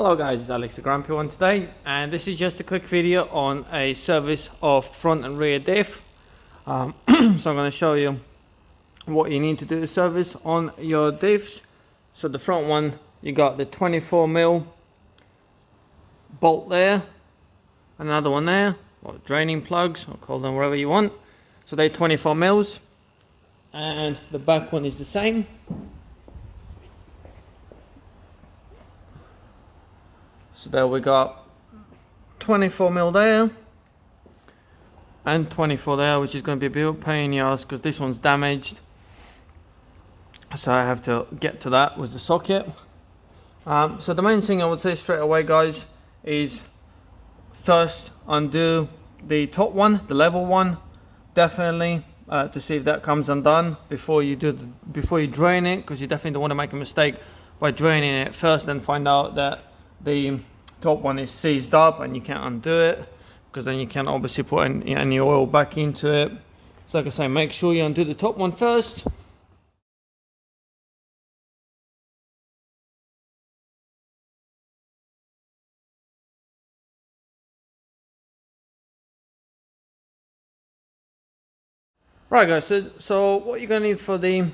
Hello guys, it's AlexTheGrumpyOne today, and this is just a quick video on a service of front and rear diff. So I'm going to show you what you need to do to service on your diffs. So the front one, you got the 24mm bolt there, another one there, or draining plugs, or call them whatever you want. So they're 24mm, and the back one is the same. So there we got 24mm there and 24 there, which is going to be a bit of a pain in the ass because this one's damaged. So I have to get to that with the socket. So the main thing I would say straight away, guys, is first undo the top one, the level one, definitely to see if that comes undone before you drain it, because you definitely don't want to make a mistake by draining it first and find out that the top one is seized up and you can't undo it, because then you can obviously put any oil back into it. So like I say, make sure you undo the top one first. Right guys, so what you're going to need for the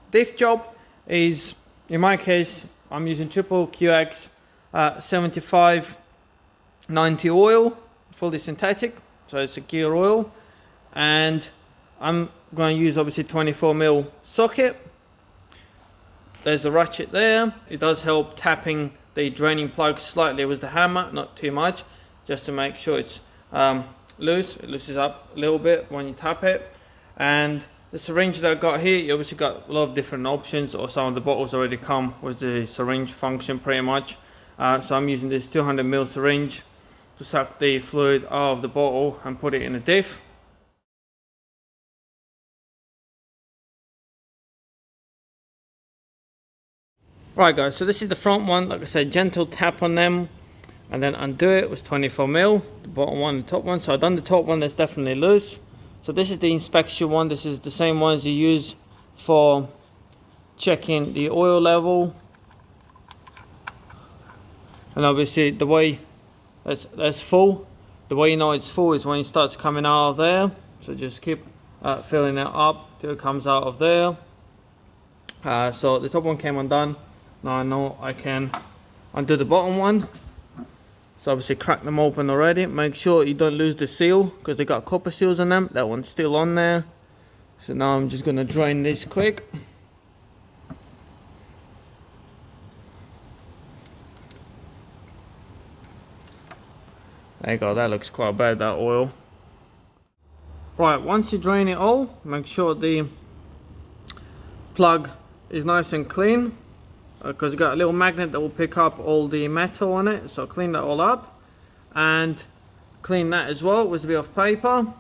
diff job is, in my case, I'm using triple QX 75/90 oil, fully synthetic, so it's a gear oil, and I'm going to use obviously 24mm socket. There's a ratchet there. It does help tapping the draining plug slightly with the hammer, not too much, just to make sure it's loose. It loosens up a little bit when you tap it. And the syringe that I got here, you obviously got a lot of different options, or some of the bottles already come with the syringe function pretty much. So I'm using this 200mm syringe to suck the fluid out of the bottle and put it in a diff. Right guys, so this is the front one. Like I said, gentle tap on them and then undo it with 24mm, the bottom one and the top one. So I've done the top one, that's definitely loose. So this is the inspection one. This is the same ones you use for checking the oil level. And obviously the way that's full, the way you know it's full is when it starts coming out of there. So just keep filling it up till it comes out of there. So the top one came undone. Now I know I can undo the bottom one. So obviously crack them open already. Make sure you don't lose the seal, because they got copper seals on them. That one's still on there. So now I'm just going to drain this quick. There you go, that looks quite bad, that oil. Right, once you drain it all, make sure the plug is nice and clean, because you got a little magnet that will pick up all the metal on it. So clean that all up, and clean that as well with a bit of paper,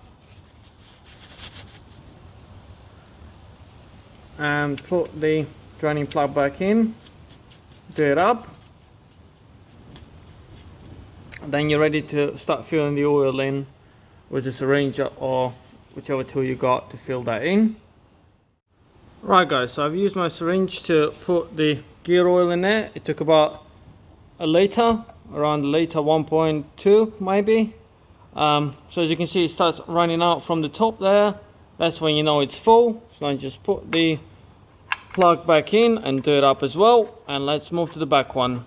and put the draining plug back in, do it up. Then you're ready to start filling the oil in with the syringe or whichever tool you got to fill that in. Right guys, so I've used my syringe to put the gear oil in there. It took about a liter, around a liter 1.2 maybe. So as you can see, it starts running out from the top there. That's when you know it's full. So I just put the plug back in and do it up as well. And let's move to the back one.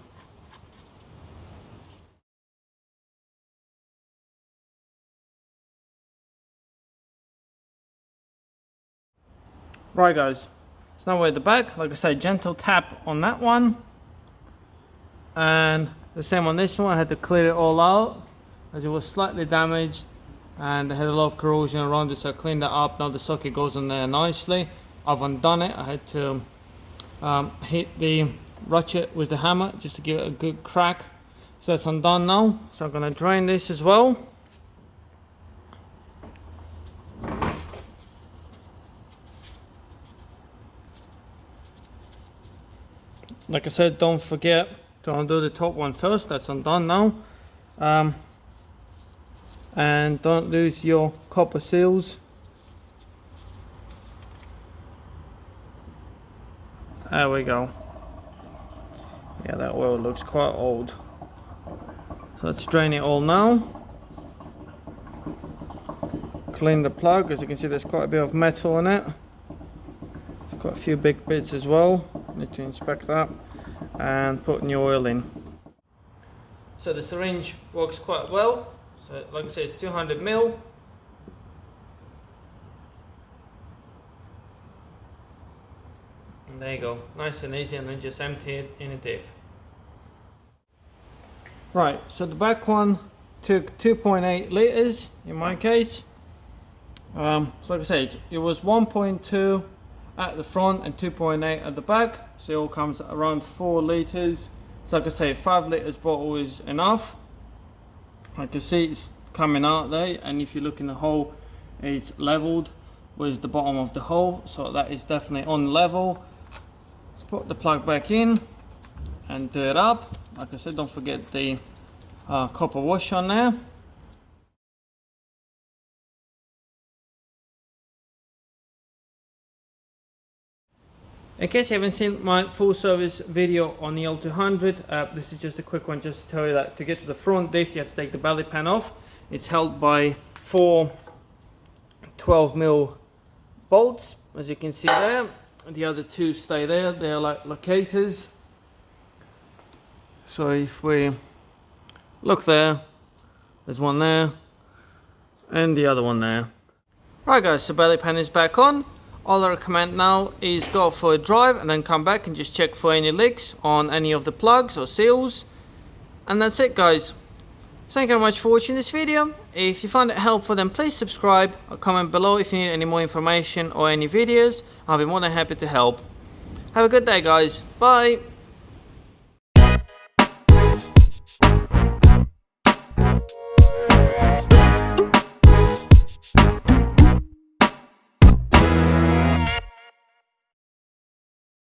Right guys, so now we're at the back. Like I said, gentle tap on that one, and the same on this one. I had to clear it all out as it was slightly damaged and it had a lot of corrosion around it, so I cleaned that up. Now the socket goes on there nicely. I've undone it. I had to hit the ratchet with the hammer just to give it a good crack. So that's undone now. So I'm going to drain this as well. Like I said, don't forget to undo the top one first. That's undone now. And don't lose your copper seals. There we go. Yeah, that oil looks quite old. So let's drain it all now. Clean the plug. As you can see, there's quite a bit of metal on it. There's quite a few big bits as well. Need to inspect that and put new oil in. So the syringe works quite well. So like I said, it's 200 ml. And there you go, nice and easy, and then just empty it in a diff. Right, so the back one took 2.8 litres in my case. So like I said, it was 1.2 at the front and 2.8 at the back, so it all comes around 4 litres. So like I say, 5 litres bottle is enough. Like you see, it's coming out there, and if you look in the hole, it's leveled with the bottom of the hole, so that is definitely on level. Let's put the plug back in and do it up. Like I said, don't forget the copper wash on there. In case you haven't seen my full service video on the L200, this is just a quick one just to tell you that to get to the front diff you have to take the belly pan off. It's held by 4 12mm bolts, as you can see there. The other 2 stay there, they're like locators. So if we look there, there's one there and the other one there. Right guys, so belly pan is back on. All I recommend now is go for a drive and then come back and just check for any leaks on any of the plugs or seals. And that's it guys. Thank you very much for watching this video. If you found it helpful, then please subscribe or comment below if you need any more information or any videos. I'll be more than happy to help. Have a good day guys. Bye.